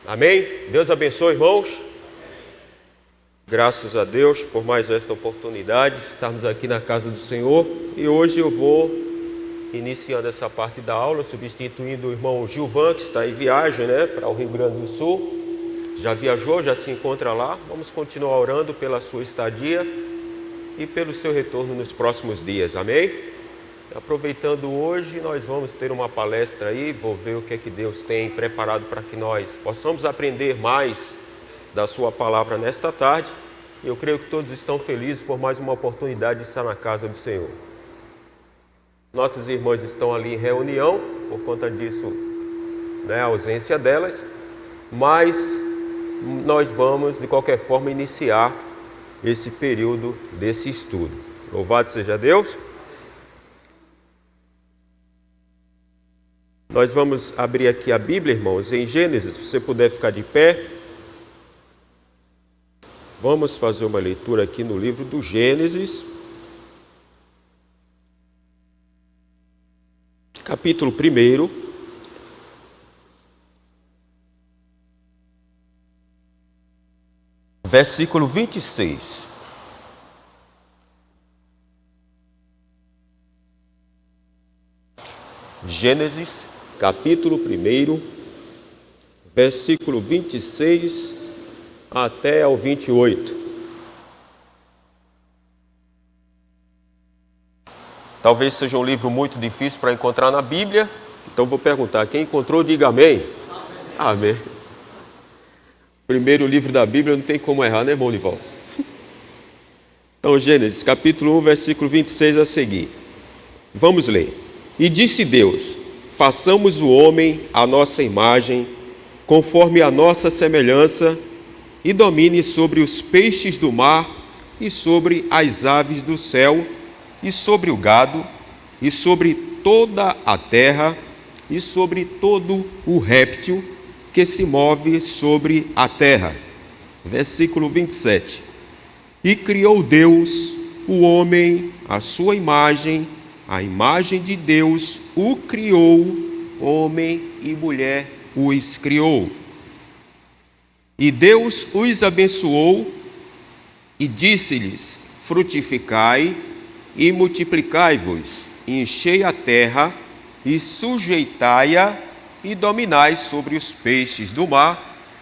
Amém? Deus abençoe, irmãos. Graças a Deus por mais esta oportunidade de estarmos aqui na casa do Senhor. E hoje eu vou iniciando essa parte da aula, substituindo o irmão Gilvan, que está em viagem, para o Rio Grande do Sul. Já viajou, já se encontra lá. Vamos continuar orando pela sua estadia e pelo seu retorno nos próximos dias. Amém? Aproveitando hoje, nós vamos ter uma palestra aí, vou ver o que é que Deus tem preparado para que nós possamos aprender mais da sua palavra nesta tarde. E eu creio que todos estão felizes por mais uma oportunidade de estar na casa do Senhor. Nossas irmãs estão ali em reunião, por conta disso, a ausência delas, mas nós vamos, de qualquer forma, iniciar esse período desse estudo. Louvado seja Deus! Nós vamos abrir aqui a Bíblia, irmãos, em Gênesis, se você puder ficar de pé. Vamos fazer uma leitura aqui no livro do Gênesis, capítulo 1, versículo 26. Gênesis, capítulo 1, versículo 26 até ao 28. Talvez seja um livro muito difícil para encontrar na Bíblia, então vou perguntar, quem encontrou, diga amém. Amém. Primeiro livro da Bíblia, não tem como errar, né, irmão Nival? Então, Gênesis, capítulo 1, versículo 26 a seguir. Vamos ler. E disse Deus: façamos o homem à nossa imagem, conforme a nossa semelhança, e domine sobre os peixes do mar, e sobre as aves do céu, e sobre o gado, e sobre toda a terra, e sobre todo o réptil que se move sobre a terra. Versículo 27. E criou Deus o homem à sua imagem, a imagem de Deus o criou, homem e mulher os criou. E Deus os abençoou e disse-lhes: frutificai e multiplicai-vos, enchei a terra e sujeitai-a e dominai sobre os peixes do mar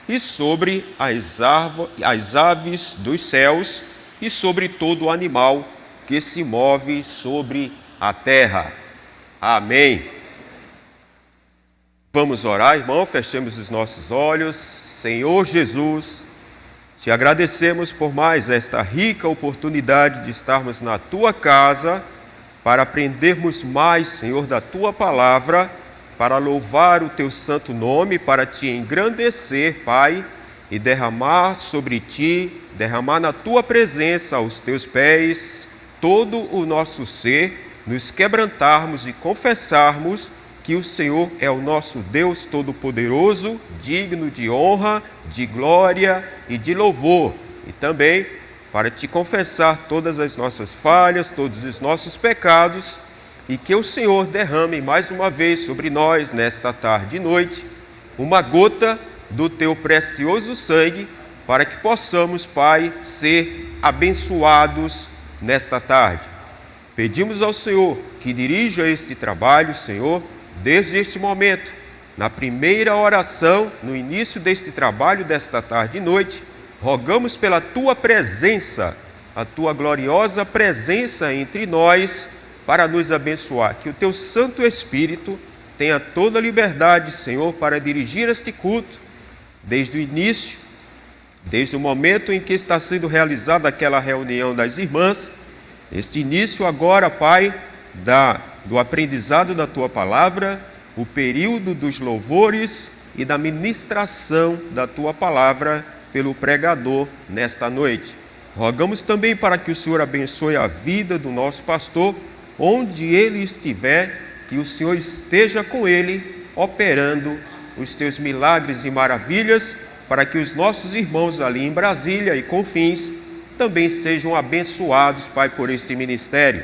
e sobre as aves dos céus e sobre todo o animal que se move sobre a terra. Amém. Vamos orar, irmão, fechemos os nossos olhos. Senhor Jesus, te agradecemos por mais esta rica oportunidade de estarmos na tua casa, para aprendermos mais, Senhor, da tua palavra, para louvar o teu santo nome, para te engrandecer, Pai, e derramar sobre ti, derramar na tua presença, aos teus pés, todo o nosso ser, nos quebrantarmos e confessarmos que o Senhor é o nosso Deus Todo-Poderoso, digno de honra, de glória e de louvor. E também para te confessar todas as nossas falhas, todos os nossos pecados, e que o Senhor derrame mais uma vez sobre nós, nesta tarde e noite, uma gota do teu precioso sangue, para que possamos, Pai, ser abençoados nesta tarde. Pedimos ao Senhor que dirija este trabalho, Senhor, desde este momento, na primeira oração, no início deste trabalho, desta tarde e noite, rogamos pela tua presença, a tua gloriosa presença entre nós, para nos abençoar. Que o teu Santo Espírito tenha toda a liberdade, Senhor, para dirigir este culto, desde o início, desde o momento em que está sendo realizada aquela reunião das irmãs, este início agora, Pai, do aprendizado da Tua Palavra, o período dos louvores e da ministração da Tua Palavra pelo pregador nesta noite. Rogamos também para que o Senhor abençoe a vida do nosso pastor, onde ele estiver, que o Senhor esteja com ele, operando os Teus milagres e maravilhas, para que os nossos irmãos ali em Brasília e confins também sejam abençoados, Pai, por este ministério.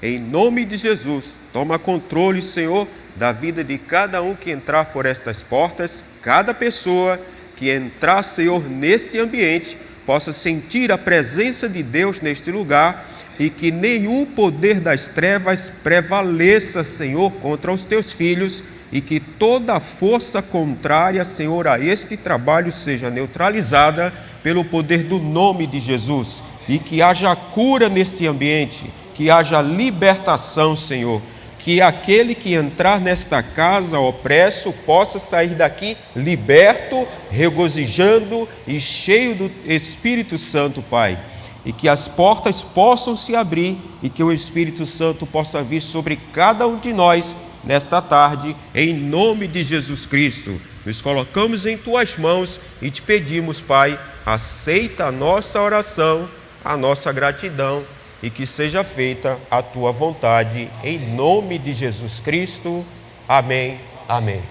Em nome de Jesus, toma controle, Senhor, da vida de cada um que entrar por estas portas, cada pessoa que entrar, Senhor, neste ambiente, possa sentir a presença de Deus neste lugar e que nenhum poder das trevas prevaleça, Senhor, contra os teus filhos e que toda força contrária, Senhor, a este trabalho seja neutralizada pelo poder do nome de Jesus e que haja cura neste ambiente, que haja libertação, Senhor, que aquele que entrar nesta casa opresso possa sair daqui liberto, regozijando e cheio do Espírito Santo, Pai. E que as portas possam se abrir e que o Espírito Santo possa vir sobre cada um de nós nesta tarde, em nome de Jesus Cristo. Nos colocamos em Tuas mãos e te pedimos, Pai, aceita a nossa oração, a nossa gratidão e que seja feita a Tua vontade, em nome de Jesus Cristo. Amém, amém.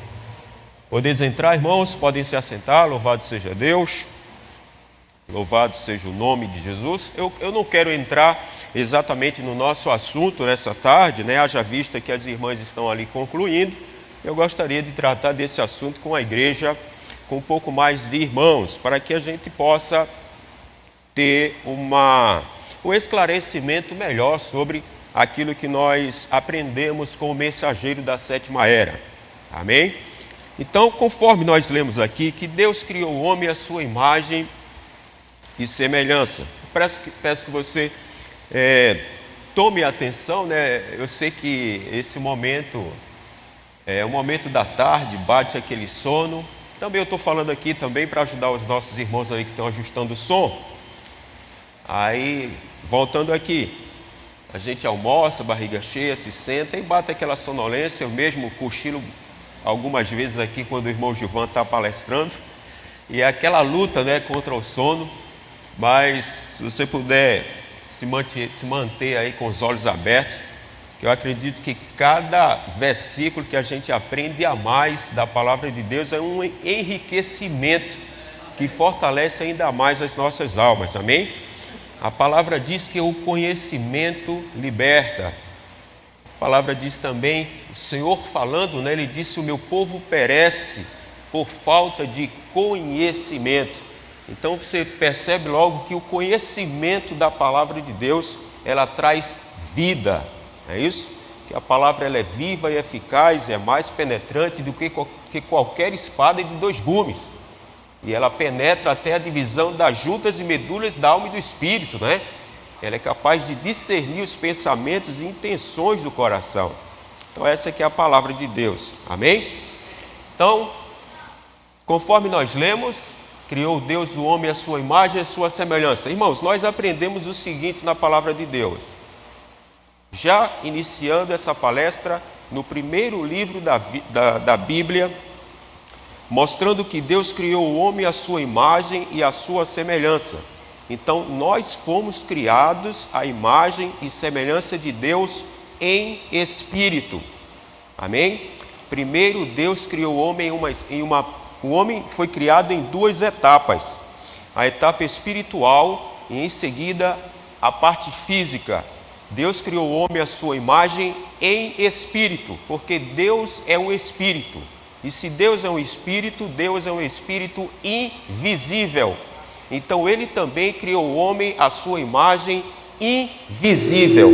Podeis entrar, irmãos, podem se assentar, louvado seja Deus. Louvado seja o nome de Jesus. Eu não quero entrar exatamente no nosso assunto nessa tarde, né? Haja vista que as irmãs estão ali concluindo. Eu gostaria de tratar desse assunto com a igreja, com um pouco mais de irmãos, para que a gente possa ter um esclarecimento melhor sobre aquilo que nós aprendemos com o mensageiro da sétima era. Amém? Então, conforme nós lemos aqui, que Deus criou o homem à sua imagem e semelhança. Peço que você tome atenção, né? Eu sei que esse momento é o momento da tarde, bate aquele sono. Também eu estou falando aqui também para ajudar os nossos irmãos aí que estão ajustando o som. Aí, voltando aqui, a gente almoça, barriga cheia, se senta e bate aquela sonolência. Eu mesmo cochilo algumas vezes aqui quando o irmão Gilvan está palestrando. E é aquela luta, né, contra o sono. Mas se você puder se manter aí com os olhos abertos, que eu acredito que cada versículo que a gente aprende a mais da palavra de Deus é um enriquecimento que fortalece ainda mais as nossas almas, amém? A palavra diz que o conhecimento liberta. A palavra diz também, o Senhor falando, né, Ele disse: o meu povo perece por falta de conhecimento. Então você percebe logo que o conhecimento da palavra de Deus, ela traz vida, é isso? Que a palavra ela é viva e eficaz, é mais penetrante do que qualquer espada de dois gumes. E ela penetra até a divisão das juntas e medulas da alma e do espírito, né? Ela é capaz de discernir os pensamentos e intenções do coração. Então essa aqui é a palavra de Deus, amém? Então, conforme nós lemos, criou Deus o homem à sua imagem e à sua semelhança. Irmãos, nós aprendemos o seguinte na palavra de Deus. Já iniciando essa palestra, no primeiro livro da Bíblia, mostrando que Deus criou o homem à sua imagem e à sua semelhança. Então, nós fomos criados à imagem e semelhança de Deus em espírito. Amém? Primeiro, Deus criou o homem O homem foi criado em duas etapas. A etapa espiritual e, em seguida, a parte física. Deus criou o homem à sua imagem em espírito, porque Deus é um espírito. E se Deus é um espírito invisível. Então, Ele também criou o homem à sua imagem invisível.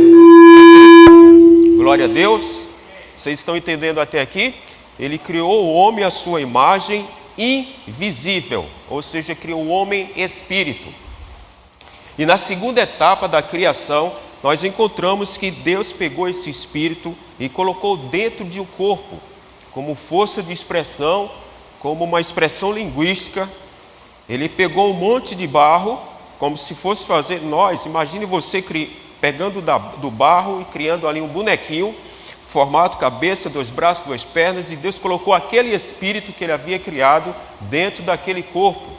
Glória a Deus. Vocês estão entendendo até aqui? Ele criou o homem à sua imagem invisível, ou seja, criou o homem espírito. E na segunda etapa da criação, nós encontramos que Deus pegou esse espírito e colocou dentro de um corpo, como força de expressão, como uma expressão linguística. Ele pegou um monte de barro, como se fosse fazer imagine você pegando do barro e criando ali um bonequinho, formato, cabeça, 2 braços, 2 pernas, e Deus colocou aquele espírito que Ele havia criado dentro daquele corpo.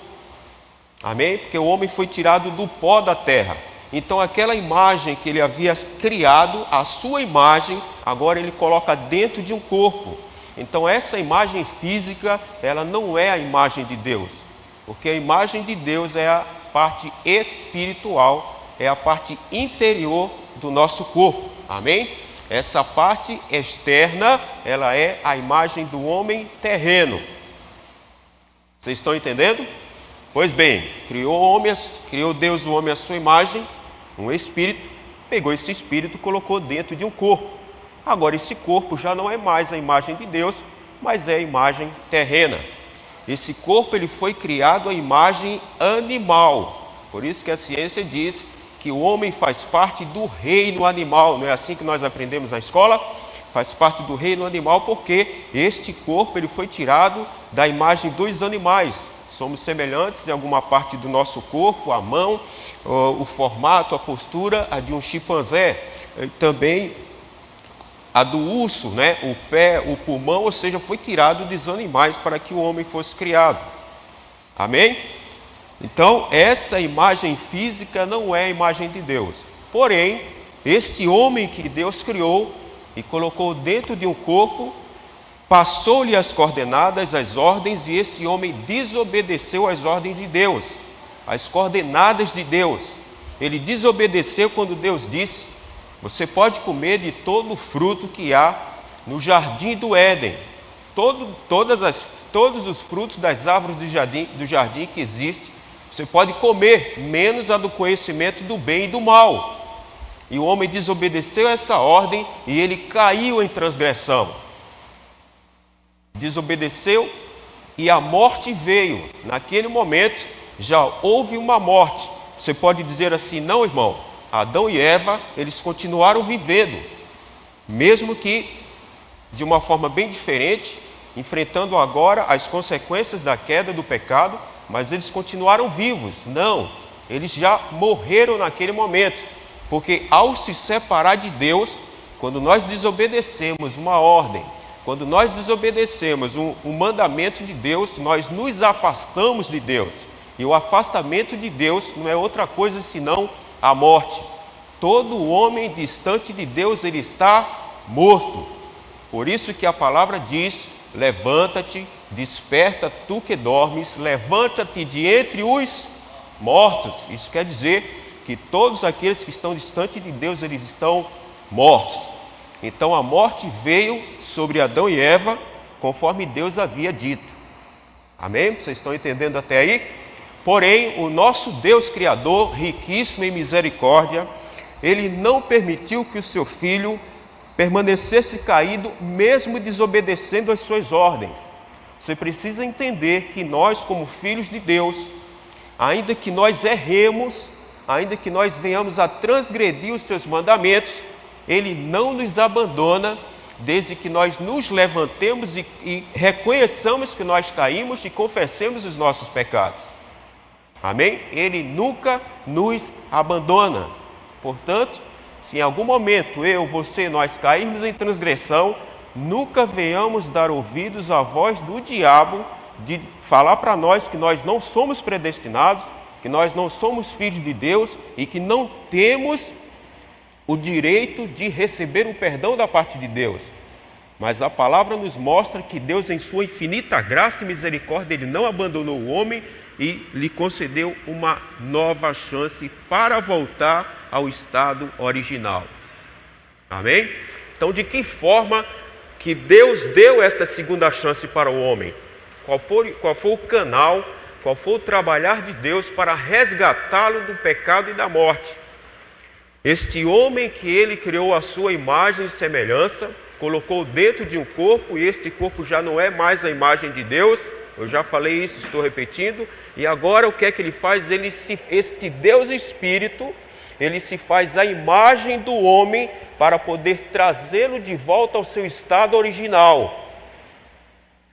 Amém? Porque o homem foi tirado do pó da terra. Então aquela imagem que Ele havia criado, a sua imagem, agora Ele coloca dentro de um corpo. Então essa imagem física, ela não é a imagem de Deus. Porque a imagem de Deus é a parte espiritual, é a parte interior do nosso corpo. Amém? Essa parte externa, ela é a imagem do homem terreno. Vocês estão entendendo? Pois bem, criou Deus o homem à sua imagem, um espírito, pegou esse espírito e colocou dentro de um corpo. Agora esse corpo já não é mais a imagem de Deus, mas é a imagem terrena. Esse corpo ele foi criado à imagem animal. Por isso que a ciência diz que o homem faz parte do reino animal. Não é assim que nós aprendemos na escola? Faz parte do reino animal porque este corpo ele foi tirado da imagem dos animais. Somos semelhantes em alguma parte do nosso corpo, a mão, o formato, a postura, a de um chimpanzé. Também a do urso, né? O pé, o pulmão, ou seja, foi tirado dos animais para que o homem fosse criado. Amém? Então, essa imagem física não é a imagem de Deus. Porém, este homem que Deus criou e colocou dentro de um corpo, passou-lhe as coordenadas, as ordens, e este homem desobedeceu às ordens de Deus, as coordenadas de Deus. Ele desobedeceu quando Deus disse: você pode comer de todo o fruto que há no jardim do Éden. Todos os frutos das árvores do jardim que existem, você pode comer, menos a do conhecimento do bem e do mal. E o homem desobedeceu essa ordem e ele caiu em transgressão. Desobedeceu e a morte veio. Naquele momento já houve uma morte. Você pode dizer assim: não, irmão, Adão e Eva, eles continuaram vivendo, mesmo que de uma forma bem diferente, enfrentando agora as consequências da queda do pecado, mas eles continuaram vivos. Não, eles já morreram naquele momento, porque ao se separar de Deus, quando nós desobedecemos uma ordem, quando nós desobedecemos um mandamento de Deus, nós nos afastamos de Deus. E o afastamento de Deus não é outra coisa senão a morte. Todo homem distante de Deus, ele está morto. Por isso que a palavra diz: levanta-te, desperta tu que dormes, levanta-te de entre os mortos. Isso quer dizer que todos aqueles que estão distantes de Deus, eles estão mortos. Então a morte veio sobre Adão e Eva, conforme Deus havia dito. Amém? Vocês estão entendendo até aí? Porém, o nosso Deus Criador, riquíssimo em misericórdia, Ele não permitiu que o seu Filho permanecesse caído, mesmo desobedecendo as suas ordens. Você precisa entender que nós, como filhos de Deus, ainda que nós erremos, ainda que nós venhamos a transgredir os seus mandamentos, Ele não nos abandona, desde que nós nos levantemos e reconheçamos que nós caímos e confessemos os nossos pecados. Amém? Ele nunca nos abandona. Portanto, se em algum momento você, nós cairmos em transgressão, nunca venhamos dar ouvidos à voz do diabo de falar para nós que nós não somos predestinados, que nós não somos filhos de Deus e que não temos o direito de receber o perdão da parte de Deus. Mas a palavra nos mostra que Deus, em sua infinita graça e misericórdia, Ele não abandonou o homem e lhe concedeu uma nova chance para voltar ao estado original. Amém? Então, de que forma que Deus deu essa segunda chance para o homem? Qual foi o canal, qual foi o trabalhar de Deus para resgatá-lo do pecado e da morte? Este homem que Ele criou à sua imagem e semelhança, colocou dentro de um corpo, e este corpo já não é mais a imagem de Deus. Eu já falei isso, estou repetindo. E agora o que é que Ele faz? Este Deus Espírito, Ele se faz a imagem do homem para poder trazê-lo de volta ao seu estado original.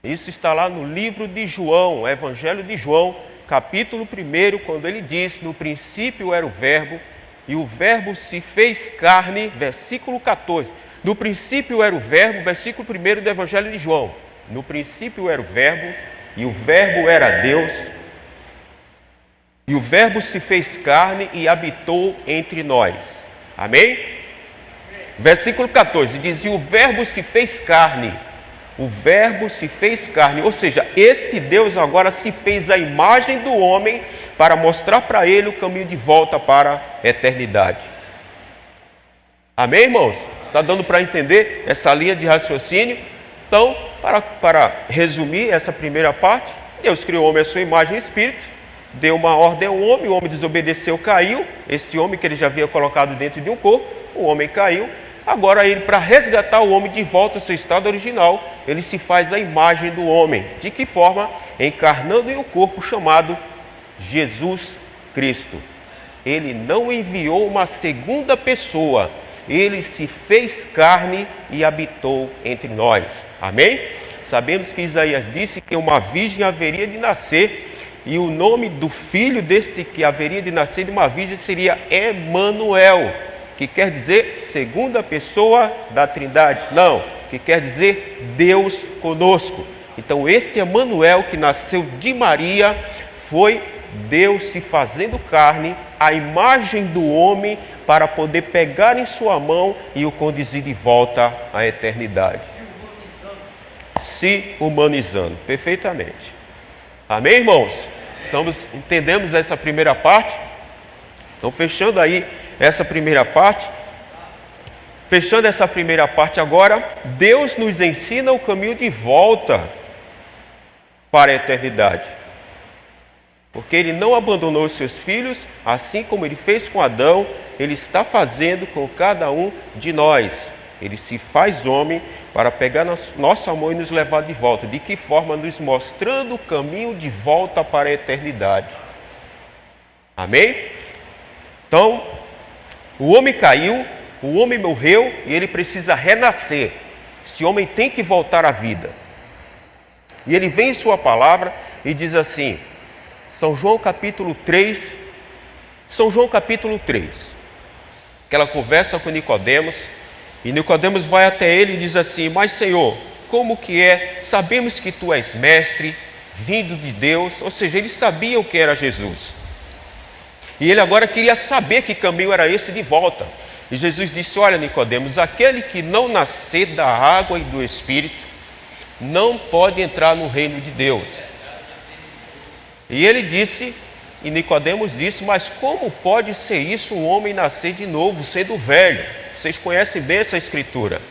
Isso está lá no livro de João, o Evangelho de João, capítulo 1, quando ele diz: no princípio era o Verbo, e o Verbo se fez carne, versículo 14. No princípio era o Verbo, versículo 1 do Evangelho de João. No princípio era o Verbo, e o Verbo era Deus, e o Verbo se fez carne e habitou entre nós. Amém? Versículo 14 diz: e o Verbo se fez carne. O Verbo se fez carne, ou seja, este Deus agora se fez a imagem do homem para mostrar para ele o caminho de volta para a eternidade. Amém, irmãos? Está dando para entender essa linha de raciocínio? Então, para resumir essa primeira parte, Deus criou o homem à sua imagem e espírito, deu uma ordem ao homem, o homem desobedeceu, caiu. Este homem que ele já havia colocado dentro de um corpo, o homem caiu. Agora ele, para resgatar o homem de volta ao seu estado original, ele se faz a imagem do homem. De que forma? Encarnando em um corpo chamado Jesus Cristo. Ele não enviou uma segunda pessoa, ele se fez carne e habitou entre nós. Amém? Sabemos que Isaías disse que uma virgem haveria de nascer, e o nome do filho deste que haveria de nascer de uma virgem seria Emanuel, que quer dizer segunda pessoa da Trindade. Não, que quer dizer Deus conosco. Então este Emanuel que nasceu de Maria foi Deus se fazendo carne, a imagem do homem, para poder pegar em sua mão e o conduzir de volta à eternidade. Se humanizando, perfeitamente. Amém, irmãos? Entendemos essa primeira parte? Então, fechando aí essa primeira parte. Fechando essa primeira parte agora, Deus nos ensina o caminho de volta para a eternidade. Porque Ele não abandonou os seus filhos, assim como Ele fez com Adão, Ele está fazendo com cada um de nós. Ele se faz homem para pegar nossa mão e nos levar de volta. De que forma? Nos mostrando o caminho de volta para a eternidade. Amém? Então, o homem caiu, o homem morreu e ele precisa renascer. Esse homem tem que voltar à vida. E ele vem em sua palavra e diz assim, São João capítulo 3, aquela conversa com Nicodemos, e Nicodemos vai até ele e diz assim, mas Senhor, como que é? Sabemos que tu és mestre, vindo de Deus, ou seja, ele sabia o que era Jesus. E ele agora queria saber que caminho era esse de volta. E Jesus disse, olha Nicodemos, aquele que não nascer da água e do Espírito, não pode entrar no reino de Deus. E ele disse, e Nicodemos disse, mas como pode ser isso, um homem nascer de novo, sendo velho? Vocês conhecem bem essa escritura.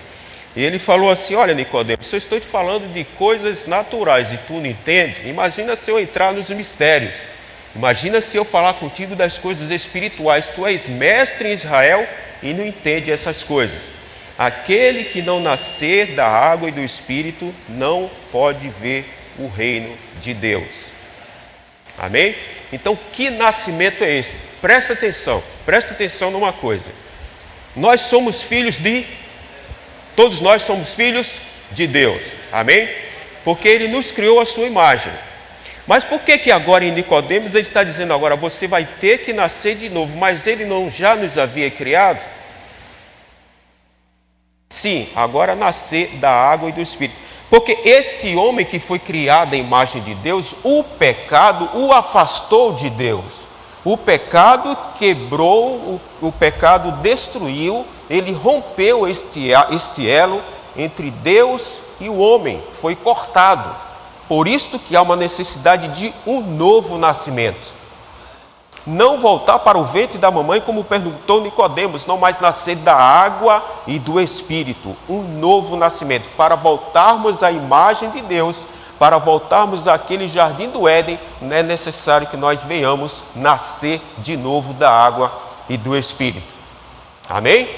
E ele falou assim, olha Nicodemos, se eu estou te falando de coisas naturais e tu não entende, imagina se eu entrar nos mistérios. Imagina se eu falar contigo das coisas espirituais. Tu és mestre em Israel e não entende essas coisas. Aquele que não nascer da água e do Espírito não pode ver o reino de Deus. Amém? Então, que nascimento é esse? Presta atenção numa coisa. Todos nós somos filhos de Deus. Amém? Porque Ele nos criou a sua imagem. Mas por que agora em Nicodemos Ele está dizendo agora, você vai ter que nascer de novo, mas Ele não já nos havia criado? Sim, agora nascer da água e do Espírito. Porque este homem que foi criado à imagem de Deus, o pecado o afastou de Deus. O pecado quebrou, o pecado destruiu, ele rompeu este elo entre Deus e o homem, foi cortado. Por isso que há uma necessidade de um novo nascimento. Não voltar para o ventre da mamãe, como perguntou Nicodemos, não mais nascer da água e do Espírito. Um novo nascimento, para voltarmos à imagem de Deus, para voltarmos àquele jardim do Éden, é necessário que nós venhamos nascer de novo da água e do Espírito. Amém?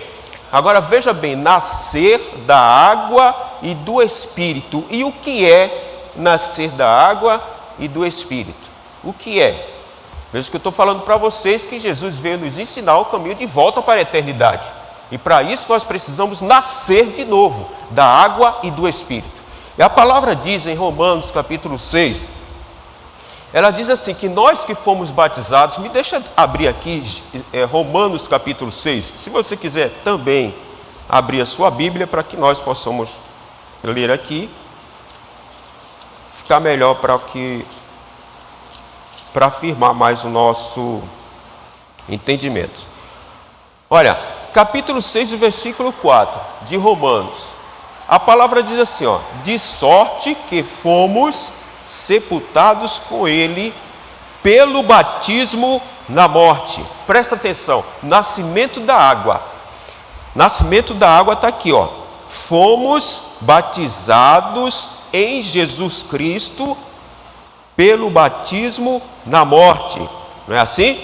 Agora veja bem, nascer da água e do Espírito. E o que é nascer da água e do Espírito? O que é? Veja que eu estou falando para vocês que Jesus veio nos ensinar o caminho de volta para a eternidade. E para isso nós precisamos nascer de novo da água e do Espírito. E a palavra diz em Romanos capítulo 6, ela diz assim, que nós que fomos batizados, me deixa abrir aqui Romanos capítulo 6, se você quiser também abrir a sua Bíblia para que nós possamos ler aqui, ficar melhor para afirmar mais o nosso entendimento. Olha, capítulo 6, versículo 4 de Romanos. A palavra diz assim, de sorte que fomos sepultados com Ele pelo batismo na morte. Presta atenção, nascimento da água. Nascimento da água está aqui, Fomos batizados em Jesus Cristo pelo batismo na morte. Não é assim?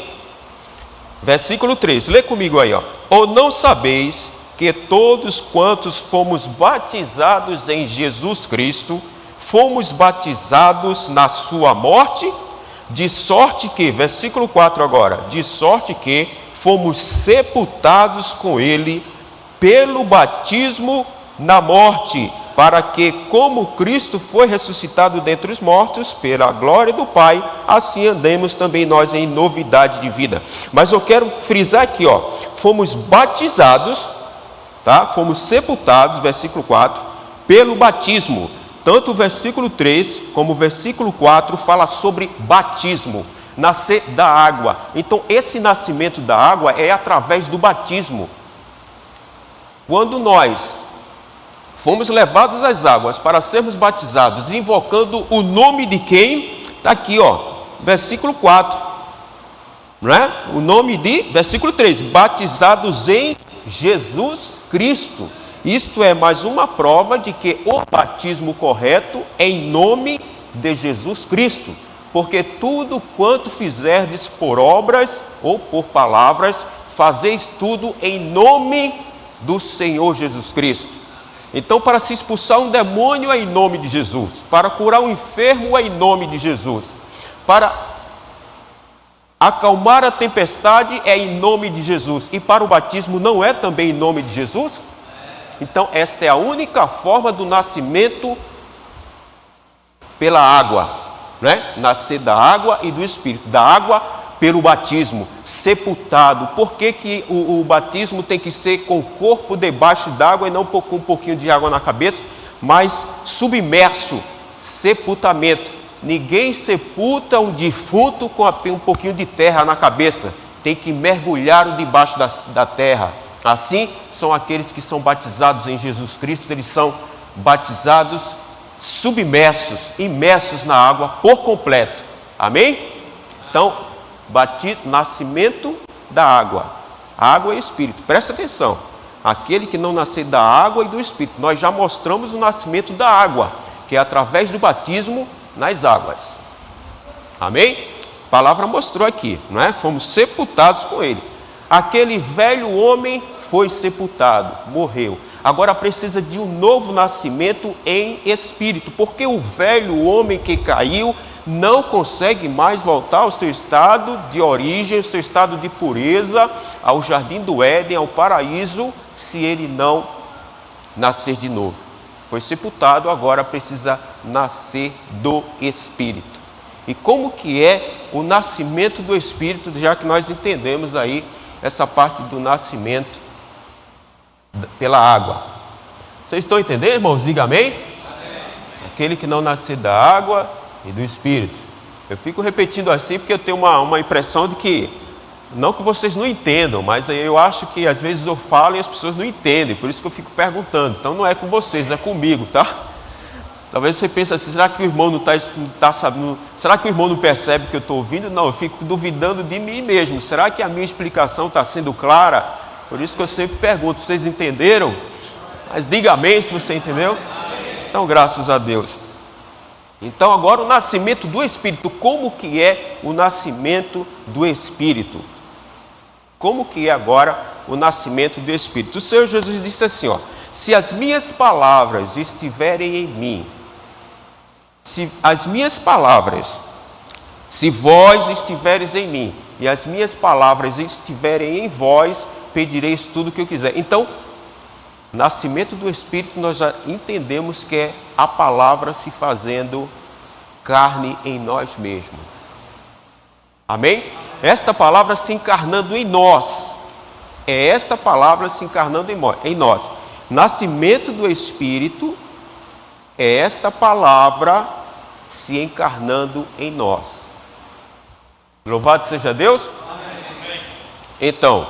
Versículo 3, lê comigo aí, ó. Ou não sabeis que todos quantos fomos batizados em Jesus Cristo, fomos batizados na sua morte, de sorte que, versículo 4 agora, de sorte que fomos sepultados com ele pelo batismo na morte, para que, como Cristo foi ressuscitado dentre os mortos, pela glória do Pai, assim andemos também nós em novidade de vida. Mas eu quero frisar aqui, ó, fomos batizados, tá? Fomos sepultados, versículo 4, pelo batismo. Tanto o versículo 3 como o versículo 4 fala sobre batismo, nascer da água. Então, esse nascimento da água é através do batismo. Quando nós fomos levados às águas para sermos batizados, invocando o nome de quem? Está aqui, ó, versículo 4, não é? O nome de, versículo 3, batizados em Jesus Cristo. Isto é mais uma prova de que o batismo correto é em nome de Jesus Cristo, porque tudo quanto fizerdes por obras ou por palavras, fazeis tudo em nome do Senhor Jesus Cristo. Então, para se expulsar um demônio é em nome de Jesus, para curar um enfermo é em nome de Jesus, para acalmar a tempestade é em nome de Jesus, e para o batismo não é também em nome de Jesus? Então, esta é a única forma do nascimento pela água, né? Nascer da água e do Espírito, da água pelo batismo, sepultado. Por que o batismo tem que ser com o corpo debaixo d'água e não com um pouquinho de água na cabeça, mas submerso, sepultamento. Ninguém sepulta um defunto com um pouquinho de terra na cabeça, tem que mergulhar debaixo da terra. Assim são aqueles que são batizados em Jesus Cristo, eles são batizados submersos, imersos na água por completo. Amém? Então, batismo, nascimento da água e Espírito. Presta atenção, aquele que não nascer da água e do Espírito, nós já mostramos o nascimento da água, que é através do batismo nas águas. Amém? A palavra mostrou aqui, não é? Fomos sepultados com ele. Aquele velho homem foi sepultado, morreu. Agora precisa de um novo nascimento em Espírito, porque o velho homem que caiu não consegue mais voltar ao seu estado de origem, ao seu estado de pureza, ao jardim do Éden, ao paraíso, se ele não nascer de novo. Foi sepultado, agora precisa nascer do Espírito. E como que é o nascimento do Espírito, já que nós entendemos aí essa parte do nascimento pela água? Vocês estão entendendo, irmãos? Diga amém? Amém. Aquele que não nascer da água e do Espírito. Eu fico repetindo assim porque eu tenho uma impressão de que, não que vocês não entendam, mas eu acho que às vezes eu falo e as pessoas não entendem, por isso que eu fico perguntando. Então não é com vocês, é comigo, tá? Talvez você pense assim, será que o irmão não está sabendo? Será que o irmão não percebe que eu estou ouvindo? Não, eu fico duvidando de mim mesmo. Será que a minha explicação está sendo clara? Por isso que eu sempre pergunto, vocês entenderam? Mas diga amém se você entendeu. Então, graças a Deus. Então, agora o nascimento do Espírito. Como que é o nascimento do Espírito? Como que é agora o nascimento do Espírito? O Senhor Jesus disse assim, ó: se as minhas palavras estiverem em mim, se as minhas palavras, se vós estiveres em mim, e as minhas palavras estiverem em vós, pedireis tudo o que eu quiser. Então, nascimento do Espírito, nós já entendemos que é a palavra se fazendo carne em nós mesmos. Amém? Esta palavra se encarnando em nós. É esta palavra se encarnando em nós. Nascimento do Espírito é esta palavra se encarnando em nós. Louvado seja Deus. Amém. Então,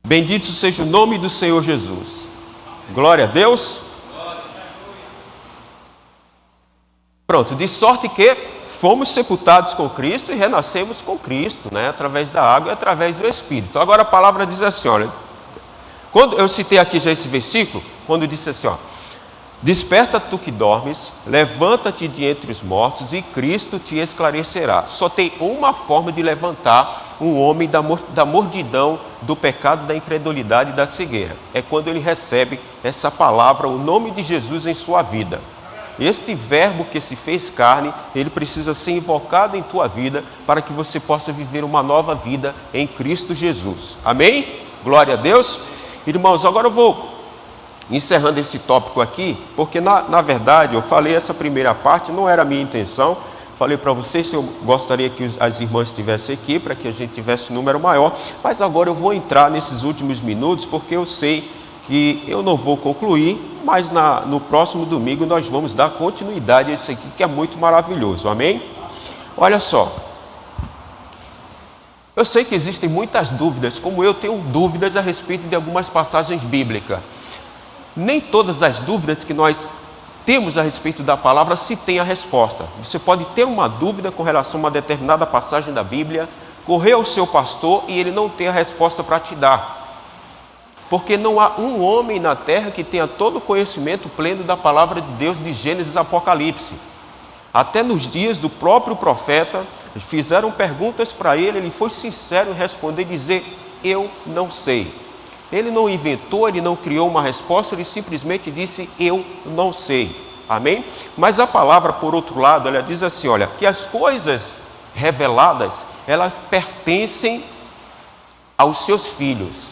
bendito seja o nome do Senhor Jesus. Glória a Deus. Pronto, de sorte que fomos sepultados com Cristo e renascemos com Cristo, né? Através da água e através do Espírito. Agora a palavra diz assim, olha, quando eu citei aqui já esse versículo, quando disse assim, ó, Desperta tu que dormes, levanta-te de entre os mortos e Cristo te esclarecerá. Só tem uma forma de levantar um homem da mordidão, do pecado, da incredulidade e da cegueira. É quando ele recebe essa palavra, o nome de Jesus em sua vida. Este verbo que se fez carne, ele precisa ser invocado em tua vida para que você possa viver uma nova vida em Cristo Jesus. Amém? Glória a Deus. Irmãos, agora eu vou encerrando esse tópico aqui, porque na verdade eu falei essa primeira parte, não era a minha intenção. Falei para vocês se eu gostaria que as irmãs estivessem aqui, para que a gente tivesse um número maior, mas agora eu vou entrar nesses últimos minutos, porque eu sei que eu não vou concluir, mas no próximo domingo nós vamos dar continuidade a isso aqui, que é muito maravilhoso, amém? Olha só, eu sei que existem muitas dúvidas, como eu tenho dúvidas a respeito de algumas passagens bíblicas. Nem todas as dúvidas que nós temos a respeito da palavra se tem a resposta. Você pode ter uma dúvida com relação a uma determinada passagem da Bíblia, correr ao seu pastor e ele não ter a resposta para te dar. Porque não há um homem na terra que tenha todo o conhecimento pleno da palavra de Deus de Gênesis a Apocalipse. Até nos dias do próprio profeta, fizeram perguntas para ele, ele foi sincero em responder e dizer, eu não sei. Ele não inventou, ele não criou uma resposta, ele simplesmente disse, eu não sei. Amém? Mas a palavra, por outro lado, ela diz assim, olha, que as coisas reveladas, elas pertencem aos seus filhos.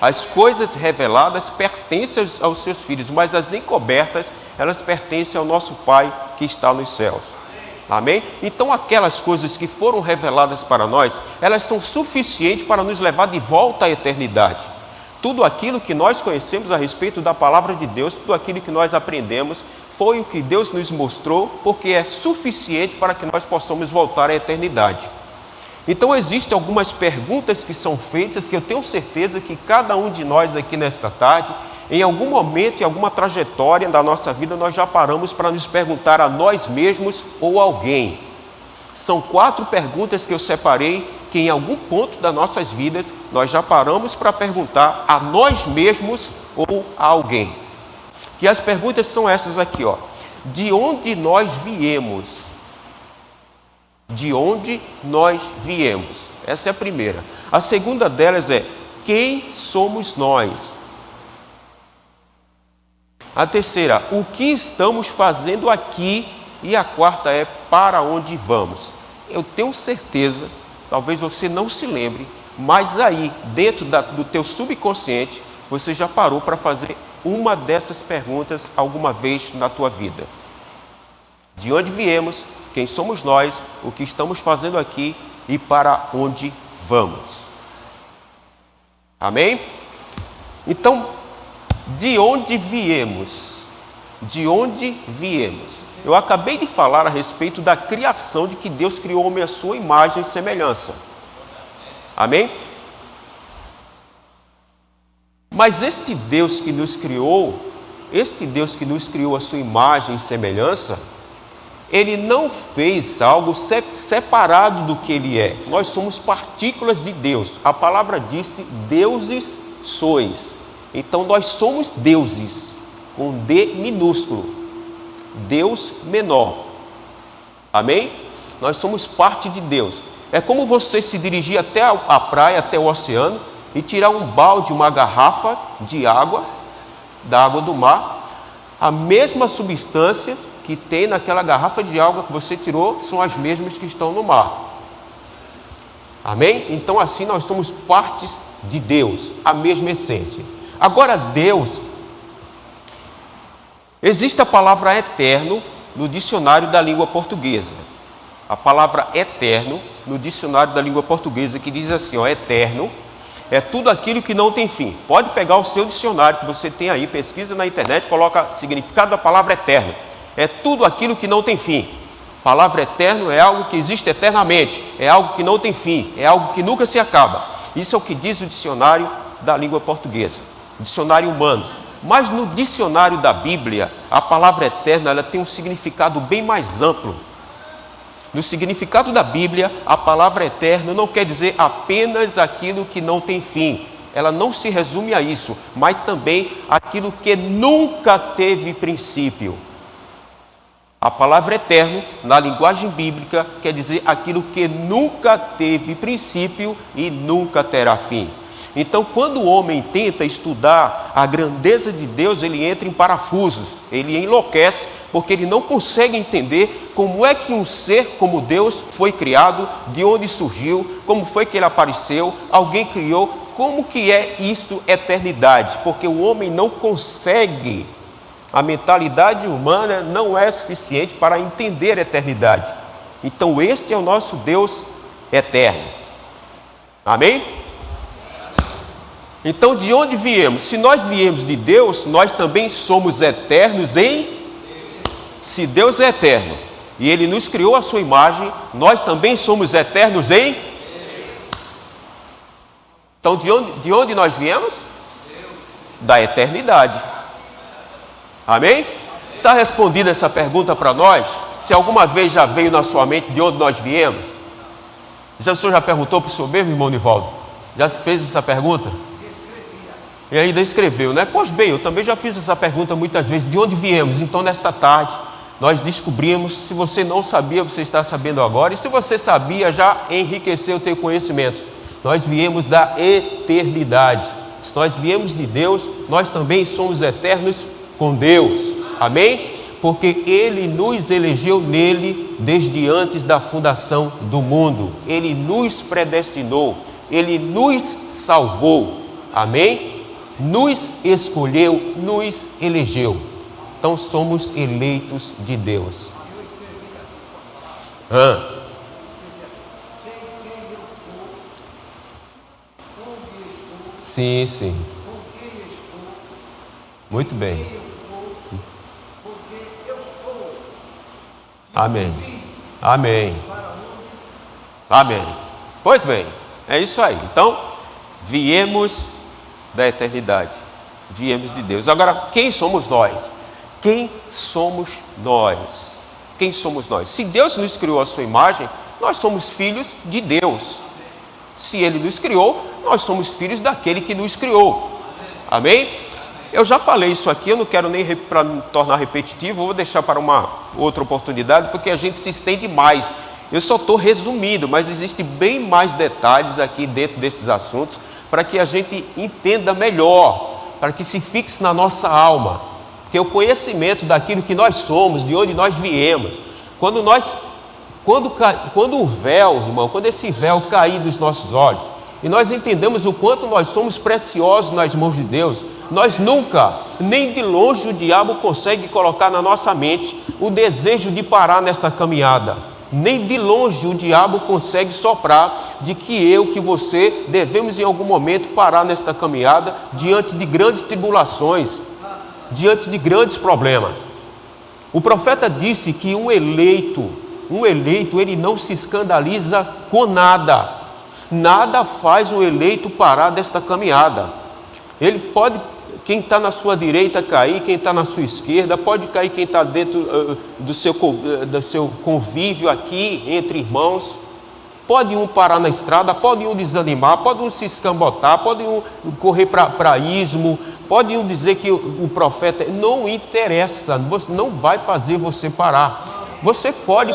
As coisas reveladas pertencem aos seus filhos, mas as encobertas, elas pertencem ao nosso Pai que está nos céus. Amém? Então aquelas coisas que foram reveladas para nós, elas são suficientes para nos levar de volta à eternidade. Tudo aquilo que nós conhecemos a respeito da palavra de Deus, tudo aquilo que nós aprendemos, foi o que Deus nos mostrou, porque é suficiente para que nós possamos voltar à eternidade. Então existem algumas perguntas que são feitas, que eu tenho certeza que cada um de nós aqui nesta tarde, em algum momento, em alguma trajetória da nossa vida, nós já paramos para nos perguntar a nós mesmos ou alguém. São 4 perguntas que eu separei, que em algum ponto das nossas vidas, nós já paramos para perguntar a nós mesmos ou a alguém. Que as perguntas são essas aqui, ó. De onde nós viemos? De onde nós viemos? Essa é a primeira. A segunda delas é, quem somos nós? A terceira, o que estamos fazendo aqui? E a quarta é, para onde vamos? Eu tenho certeza, talvez você não se lembre, mas aí, dentro do teu subconsciente, você já parou para fazer uma dessas perguntas alguma vez na tua vida. De onde viemos, quem somos nós, o que estamos fazendo aqui e para onde vamos. Amém? Então, de onde viemos? De onde viemos? Eu acabei de falar a respeito da criação, de que Deus criou o homem à sua imagem e semelhança. Amém? Mas este Deus que nos criou a sua imagem e semelhança, Ele não fez algo separado do que Ele é. Nós somos partículas de Deus. A palavra disse, deuses sois. Então nós somos deuses, com D minúsculo. Deus menor. Amém? Nós somos parte de Deus. É como você se dirigir até a praia, até o oceano, e tirar um balde, uma garrafa de água, da água do mar. As mesmas substâncias que tem naquela garrafa de água que você tirou são as mesmas que estão no mar. Amém? Então assim nós somos partes de Deus, a mesma essência. Agora Deus, existe a palavra eterno no dicionário da língua portuguesa. A palavra eterno no dicionário da língua portuguesa, que diz assim, ó, eterno é tudo aquilo que não tem fim. Pode pegar o seu dicionário que você tem aí, pesquisa na internet, coloca significado da palavra eterno. É tudo aquilo que não tem fim. A palavra eterno é algo que existe eternamente, é algo que não tem fim, é algo que nunca se acaba. Isso é o que diz o dicionário da língua portuguesa, o dicionário humano. Mas no dicionário da Bíblia, a palavra eterna ela tem um significado bem mais amplo. No significado da Bíblia, a palavra eterno não quer dizer apenas aquilo que não tem fim. ela não se resume a isso, mas também aquilo que nunca teve princípio. A palavra eterno, na linguagem bíblica, quer dizer aquilo que nunca teve princípio e nunca terá fim. Então, quando o homem tenta estudar a grandeza de Deus, ele entra em parafusos, ele enlouquece, porque ele não consegue entender como é que um ser como Deus foi criado, de onde surgiu, como foi que ele apareceu, alguém criou, como que é isto eternidade, porque o homem não consegue, a mentalidade humana não é suficiente para entender a eternidade. Então, este é o nosso Deus eterno. Amém? Então, de onde viemos? Se nós viemos de Deus, nós também somos eternos em... Se Deus é eterno e Ele nos criou a sua imagem, nós também somos eternos em... Então, de onde nós viemos? Da eternidade. Amém? Está respondida essa pergunta para nós? Se alguma vez já veio na sua mente de onde nós viemos? O senhor já perguntou para o senhor mesmo, irmão Nivaldo? Já fez essa pergunta? E ainda escreveu, né? Pois bem, eu também já fiz essa pergunta muitas vezes, de onde viemos? Então, nesta tarde, nós descobrimos, se você não sabia, você está sabendo agora, e se você sabia, já enriqueceu o teu conhecimento. Nós viemos da eternidade. Se nós viemos de Deus, nós também somos eternos com Deus. Amém? Porque Ele nos elegeu nele desde antes da fundação do mundo. Ele nos predestinou, Ele nos salvou. Amém? Nos escolheu, nos elegeu. Então somos eleitos de Deus. Sim, sim. Muito bem. Amém. Amém. Amém. Pois bem, é isso aí. Então, viemos da eternidade, viemos de Deus. Agora, quem somos nós? Quem somos nós? Quem somos nós? Se Deus nos criou a sua imagem, nós somos filhos de Deus. Se Ele nos criou, nós somos filhos daquele que nos criou. Amém? Eu já falei isso aqui, eu não quero nem para me tornar repetitivo, vou deixar para uma outra oportunidade, porque a gente se estende mais. Eu só estou resumindo, mas existem bem mais detalhes aqui dentro desses assuntos, para que a gente entenda melhor, para que se fixe na nossa alma. Porque o conhecimento daquilo que nós somos, de onde nós viemos, quando o véu, irmão, quando esse véu cair dos nossos olhos, e nós entendemos o quanto nós somos preciosos nas mãos de Deus, nós nunca, nem de longe o diabo consegue colocar na nossa mente o desejo de parar nessa caminhada. Nem de longe o diabo consegue soprar de que eu, que você, devemos em algum momento parar nesta caminhada diante de grandes tribulações, diante de grandes problemas. O profeta disse que um eleito, ele não se escandaliza com nada. Nada faz o eleito parar desta caminhada. Ele pode, quem está na sua direita cair, quem está na sua esquerda, pode cair quem está dentro do seu convívio aqui, entre irmãos. Pode um parar na estrada, pode um desanimar, pode um se escambotar, pode um correr para ismo, pode um dizer que o profeta... Não interessa, não vai fazer você parar. Você pode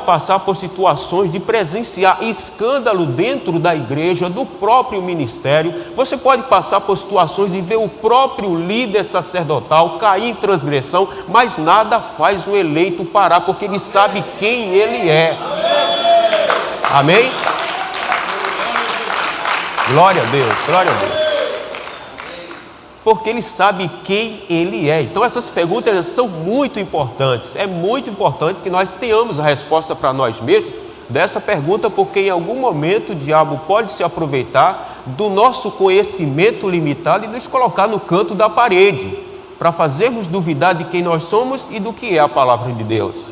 passar por situações de presenciar escândalo dentro da igreja, do próprio ministério. Você pode passar por situações de ver o próprio líder sacerdotal cair em transgressão, mas nada faz o eleito parar, porque ele sabe quem ele é. Amém? Glória a Deus, glória a Deus. Porque ele sabe quem ele é. Então essas perguntas são muito importantes. É muito importante que nós tenhamos a resposta para nós mesmos dessa pergunta, porque em algum momento o diabo pode se aproveitar do nosso conhecimento limitado e nos colocar no canto da parede, para fazermos duvidar de quem nós somos e do que é a palavra de Deus.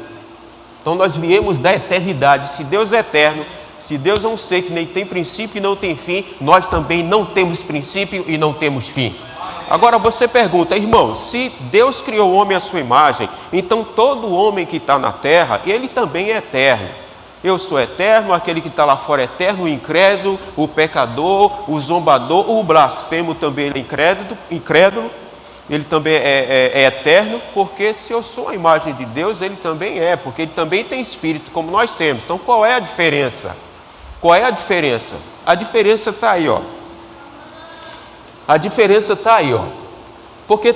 Então nós viemos da eternidade. Se Deus é eterno, se Deus é um ser que nem tem princípio e não tem fim, nós também não temos princípio e não temos fim. Agora você pergunta, irmão, se Deus criou o homem à sua imagem, então todo homem que está na terra, ele também é eterno. eu sou eterno, aquele que está lá fora é eterno, o incrédulo, o pecador, o zombador, o blasfemo também ele é incrédulo, ele também é eterno, porque se eu sou a imagem de Deus, ele também é, porque ele também tem espírito, como nós temos. Então qual é a diferença? Qual é a diferença? A diferença está aí, ó. A diferença está aí, ó. Porque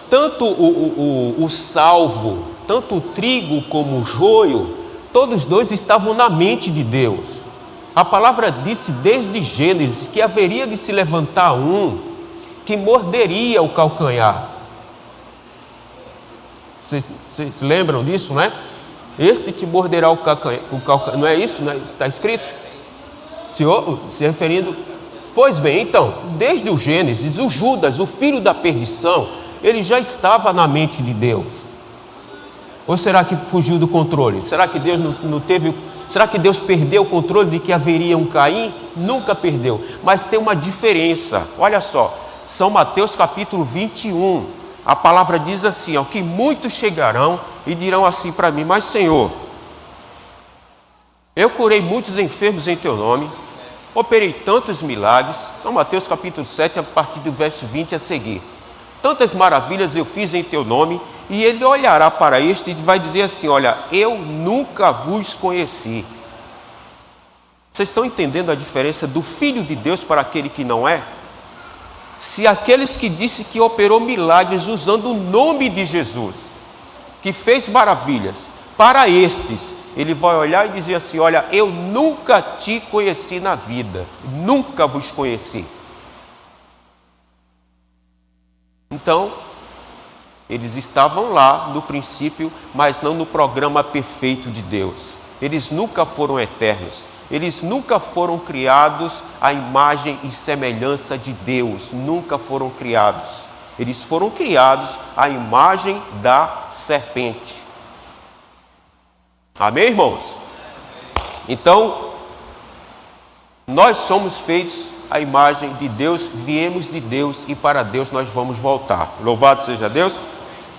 tanto o salvo, tanto o trigo como o joio, todos dois estavam na mente de Deus. A palavra disse desde Gênesis que haveria de se levantar um que morderia o calcanhar. Vocês lembram disso, né? Este te morderá o calcanhar. Não é isso? Não é, está escrito? Se referindo. Pois bem, então, desde o Gênesis, o Judas, o filho da perdição, ele já estava na mente de Deus. Ou será que fugiu do controle? Será que Deus não teve... Será que Deus perdeu o controle de que haveria um Caim? Nunca perdeu. Mas tem uma diferença. Olha só. São Mateus capítulo 21. A palavra diz assim, ó, que muitos chegarão e dirão assim para mim, mas Senhor, eu curei muitos enfermos em teu nome, operei tantos milagres. São Mateus capítulo 7, a partir do verso 20 a seguir. Tantas maravilhas eu fiz em teu nome, e ele olhará para este e vai dizer assim, olha, eu nunca vos conheci. Vocês estão entendendo a diferença do Filho de Deus para aquele que não é? Se aqueles que disse que operou milagres usando o nome de Jesus, que fez maravilhas, para estes, ele vai olhar e dizer assim, olha, eu nunca te conheci na vida, nunca vos conheci. Então, eles estavam lá no princípio, mas não no programa perfeito de Deus. Eles nunca foram eternos. Eles nunca foram criados à imagem e semelhança de Deus. Nunca foram criados. Eles foram criados à imagem da serpente. Amém, irmãos? Então, nós somos feitos à imagem de Deus, viemos de Deus e para Deus nós vamos voltar. Louvado seja Deus.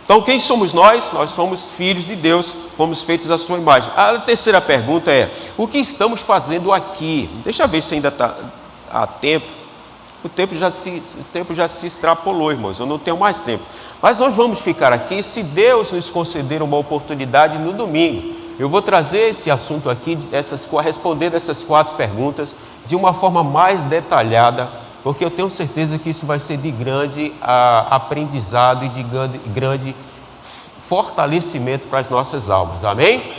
Então, quem somos nós? Nós somos filhos de Deus, fomos feitos à sua imagem. A terceira pergunta é, o que estamos fazendo aqui? Deixa eu ver se ainda está há tempo. O tempo já se extrapolou, irmãos, eu não tenho mais tempo. Mas nós vamos ficar aqui, se Deus nos conceder uma oportunidade no domingo. Eu vou trazer esse assunto aqui, responder essas 4 perguntas de uma forma mais detalhada, porque eu tenho certeza que isso vai ser de grande aprendizado e de grande fortalecimento para as nossas almas, amém?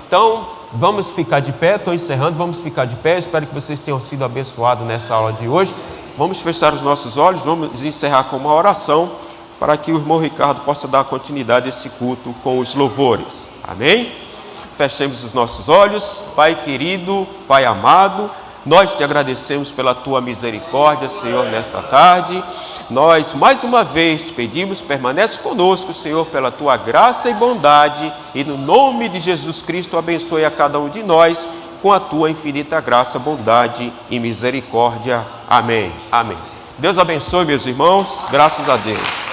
Então, vamos ficar de pé, estou encerrando, vamos ficar de pé, espero que vocês tenham sido abençoados nessa aula de hoje. Vamos fechar os nossos olhos, vamos encerrar com uma oração, para que o irmão Ricardo possa dar continuidade a esse culto com os louvores, amém? Fechemos os nossos olhos. Pai querido, Pai amado, nós te agradecemos pela tua misericórdia, Senhor, nesta tarde. Nós, mais uma vez, pedimos, permanece conosco, Senhor, pela tua graça e bondade. E no nome de Jesus Cristo, abençoe a cada um de nós com a tua infinita graça, bondade e misericórdia. Amém. Amém. Deus abençoe, meus irmãos. Graças a Deus.